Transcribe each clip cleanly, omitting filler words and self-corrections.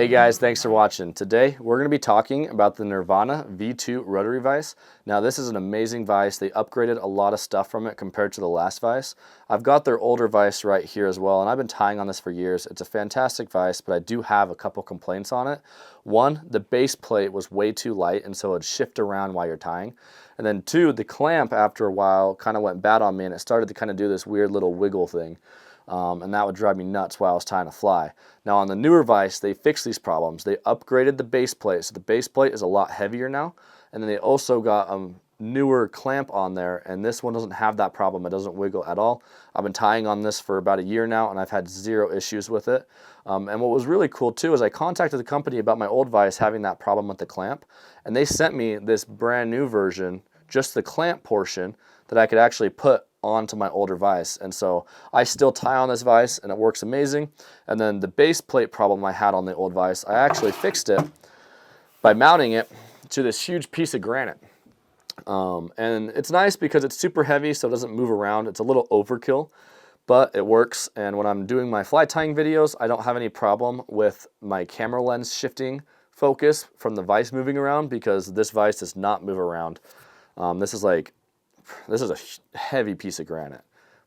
Hey guys, thanks for watching. Today we're going to be talking about the Nirvana V2 Rotary Vise. Now this is an amazing vise. They upgraded a lot of stuff from it compared to the last vise. I've got their older vise right here as well, and I've been tying on this for years. It's a fantastic vise, but I do have a couple complaints on it. One, the base plate was way too light, and so it'd shift around while you're tying. And then two, the clamp after a while kind of went bad on me, and it started to kind of do this weird little wiggle thing. And that would drive me nuts while I was tying a fly. Now on the newer vise, they fixed these problems. They upgraded the base plate, so the base plate is a lot heavier now. And then they also got a newer clamp on there, and this one doesn't have that problem. It doesn't wiggle at all. I've been tying on this for about a year now, and I've had zero issues with it. And what was really cool too is I contacted the company about my old vise having that problem with the clamp, and they sent me this brand new version, just the clamp portion, that I could actually put onto my older vise. And so I still tie on this vise and it works amazing. And then the base plate problem I had on the old vise, I actually fixed it by mounting it to this huge piece of granite. And it's nice because it's super heavy, so it doesn't move around. It's a little overkill, but it works. And when I'm doing my fly tying videos, I don't have any problem with my camera lens shifting focus from the vise moving around, because this vise does not move around. This is a heavy piece of granite,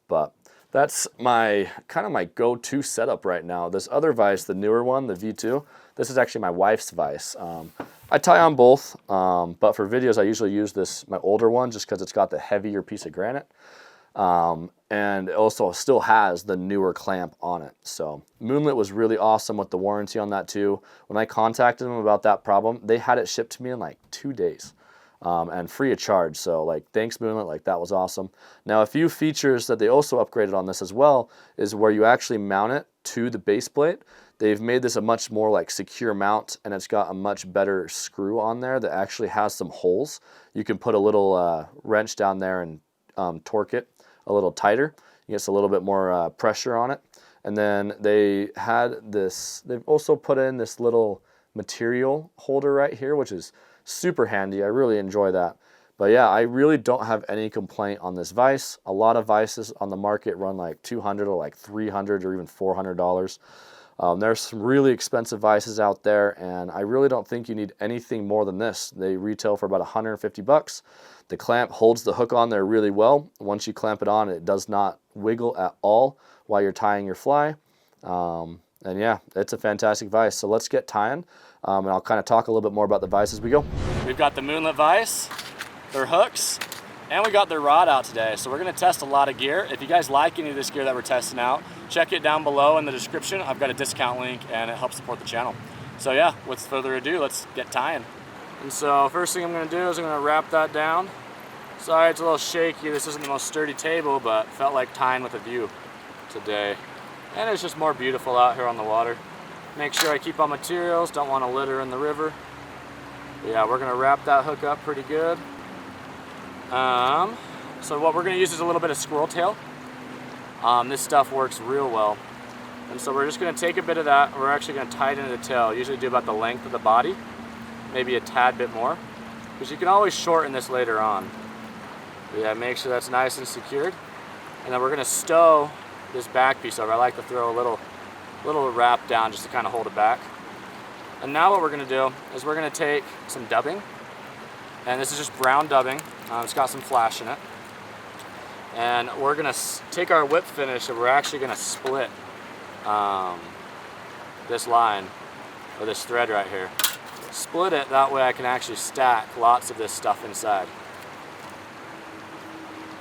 but that's my kind of my go-to setup right now. This other vise, the newer one, the V2, this is actually my wife's vise. I tie on both, but for videos I usually use this, my older one, just because it's got the heavier piece of granite, and it also still has the newer clamp on it. So Moonlit was really awesome with the warranty on that too. When I contacted them about that problem, they had it shipped to me in like 2 days. And free of charge. So like, thanks Moonlit, like that was awesome. Now a few features that they also upgraded on this as well is where you actually mount it to the base plate. They've made this a much more like secure mount, and it's got a much better screw on there that actually has some holes. You can put a little wrench down there and torque it a little tighter. You get a little bit more pressure on it. And then they've also put in this little material holder right here, which is super handy. I really enjoy that. But yeah, I really don't have any complaint on this vise. A lot of vices on the market run like $200 or like $300 or even $400. There's some really expensive vices out there, and I really don't think you need anything more than this. They retail for about 150 bucks. The clamp holds the hook on there really well. Once you clamp it on, it does not wiggle at all while you're tying your fly. And yeah, it's a fantastic vise. So let's get tying, and I'll kind of talk a little bit more about the vise as we go. We've got the Moonlit vise, their hooks, and we got their rod out today. So we're gonna test a lot of gear. If you guys like any of this gear that we're testing out, check it down below in the description. I've got a discount link, and it helps support the channel. So yeah, without further ado, let's get tying. And so first thing I'm gonna do is I'm gonna wrap that down. Sorry, it's a little shaky. This isn't the most sturdy table, but felt like tying with a view today. And it's just more beautiful out here on the water. Make sure I keep on materials, don't want to litter in the river. But yeah, we're gonna wrap that hook up pretty good. So what we're gonna use is a little bit of squirrel tail. This stuff works real well. And so we're just gonna take a bit of that. We're actually gonna tie it into the tail. Usually do about the length of the body, maybe a tad bit more, because you can always shorten this later on. But yeah, make sure that's nice and secured. And then we're gonna stow this back piece over. I like to throw a little wrap down just to kind of hold it back. And now what we're going to do is we're going to take some dubbing, and this is just brown dubbing. It's got some flash in it, and we're going to take our whip finish, and we're actually going to split this line, or this thread right here. Split it, that way I can actually stack lots of this stuff inside.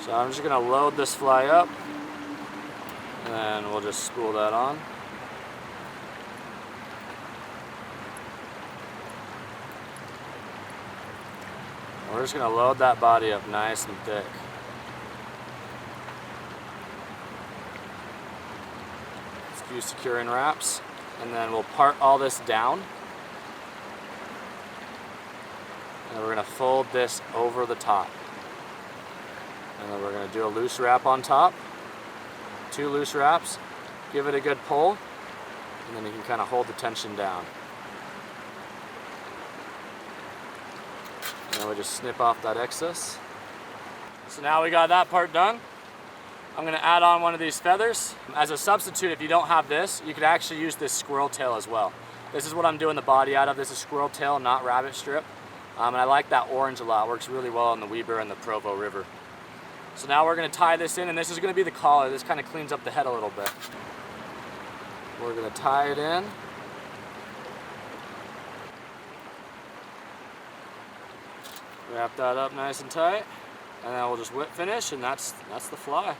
So I'm just going to load this fly up, and then we'll just spool that on. We're just going to load that body up nice and thick. Just a few securing wraps, and then we'll part all this down. And we're going to fold this over the top. And then we're going to do a loose wrap on top. 2 loose wraps, give it a good pull, and then you can kind of hold the tension down. And then we just snip off that excess. So now we got that part done. I'm gonna add on one of these feathers. As a substitute, if you don't have this, you could actually use this squirrel tail as well. This is what I'm doing the body out of. This is squirrel tail, not rabbit strip. And I like that orange a lot. It works really well on the Weber and the Provo River. So now we're gonna tie this in, and this is gonna be the collar. This kind of cleans up the head a little bit. We're gonna tie it in. Wrap that up nice and tight, and then we'll just whip finish, and that's the fly.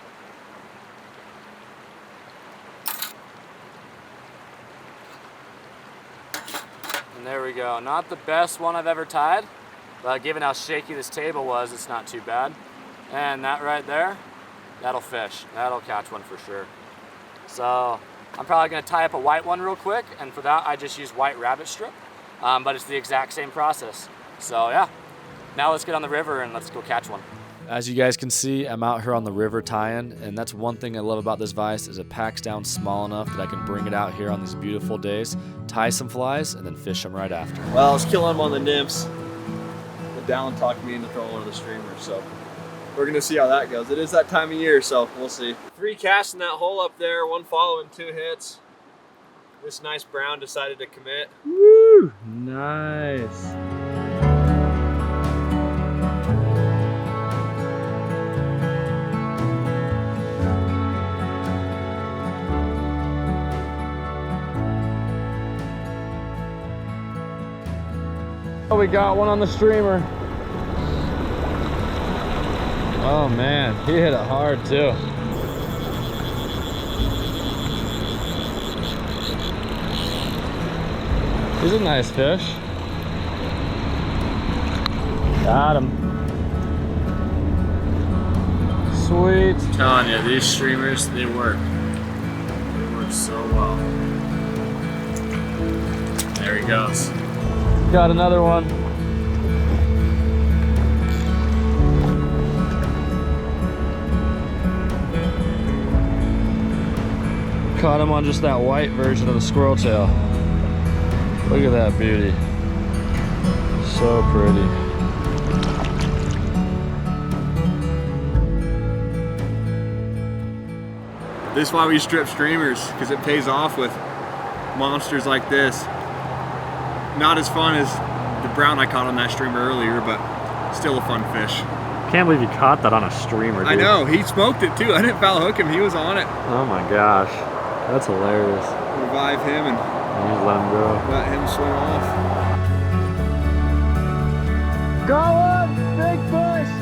And there we go. Not the best one I've ever tied, but given how shaky this table was, it's not too bad. And that right there, that'll fish. That'll catch one for sure. So I'm probably gonna tie up a white one real quick, and for that I just use white rabbit strip, but it's the exact same process. So yeah, now let's get on the river and let's go catch one. As you guys can see, I'm out here on the river tying, and that's one thing I love about this vise is it packs down small enough that I can bring it out here on these beautiful days, tie some flies, and then fish them right after. Well, I was killing them on the nymphs, but Dallin talked me into throwing one of the streamers, so we're gonna see how that goes. It is that time of year, so we'll see. 3 casts in that hole up there, 1 following, 2 hits. This nice brown decided to commit. Woo! Nice. Oh, we got one on the streamer. Oh man, he hit it hard too. He's a nice fish. Got him. Sweet. I'm telling you, these streamers, they work. They work so well. There he goes. Got another one. Caught him on just that white version of the squirrel tail. Look at that beauty. So pretty. This is why we strip streamers, because it pays off with monsters like this. Not as fun as the brown I caught on that streamer earlier, but still a fun fish. Can't believe you caught that on a streamer, dude. I know, he smoked it too. I didn't foul hook him, he was on it. Oh my gosh, that's hilarious. Revive him and you just let him go. Let him swim off. Got one! Big fish!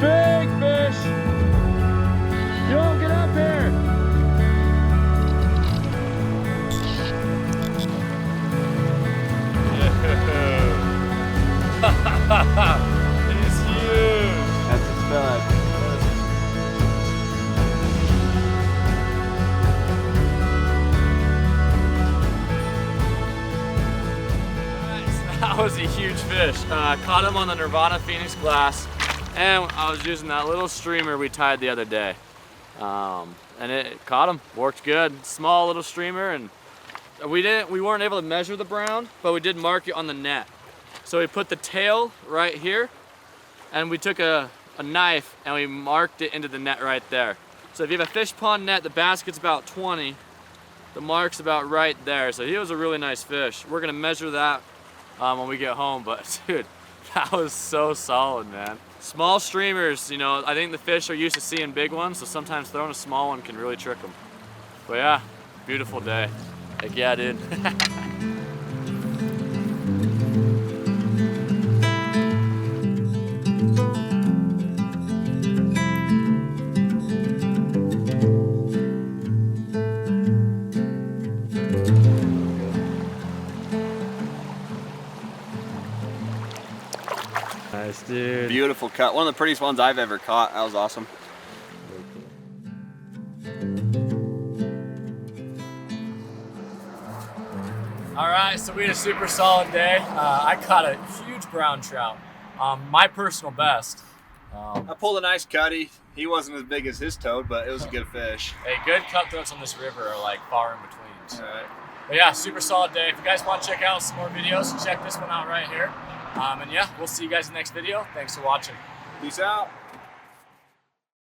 Big fish! Yo, get up here! He's huge! That's a stud. That was a huge fish. Caught him on the Nirvana Phoenix glass, and I was using that little streamer we tied the other day. And it caught him, worked good. Small little streamer, and we weren't able to measure the brown, but we did mark it on the net. So we put the tail right here, and we took a knife and we marked it into the net right there. So if you have a fish pond net, the basket's about 20, the mark's about right there. So he was a really nice fish. We're gonna measure that when we get home, but dude, that was so solid, man. Small streamers, you know, I think the fish are used to seeing big ones, so sometimes throwing a small one can really trick them. But yeah, beautiful day. Heck yeah, dude. Nice, dude. Beautiful cut. One of the prettiest ones I've ever caught. That was awesome. All right, so we had a super solid day. I caught a huge brown trout, my personal best. I pulled a nice cutty. He wasn't as big as his toad, but it was a good fish. Hey, good cutthroats on this river are like far in between. So. All right. But yeah, super solid day. If you guys want to check out some more videos, check this one out right here. And yeah, we'll see you guys in the next video. Thanks for watching. Peace out.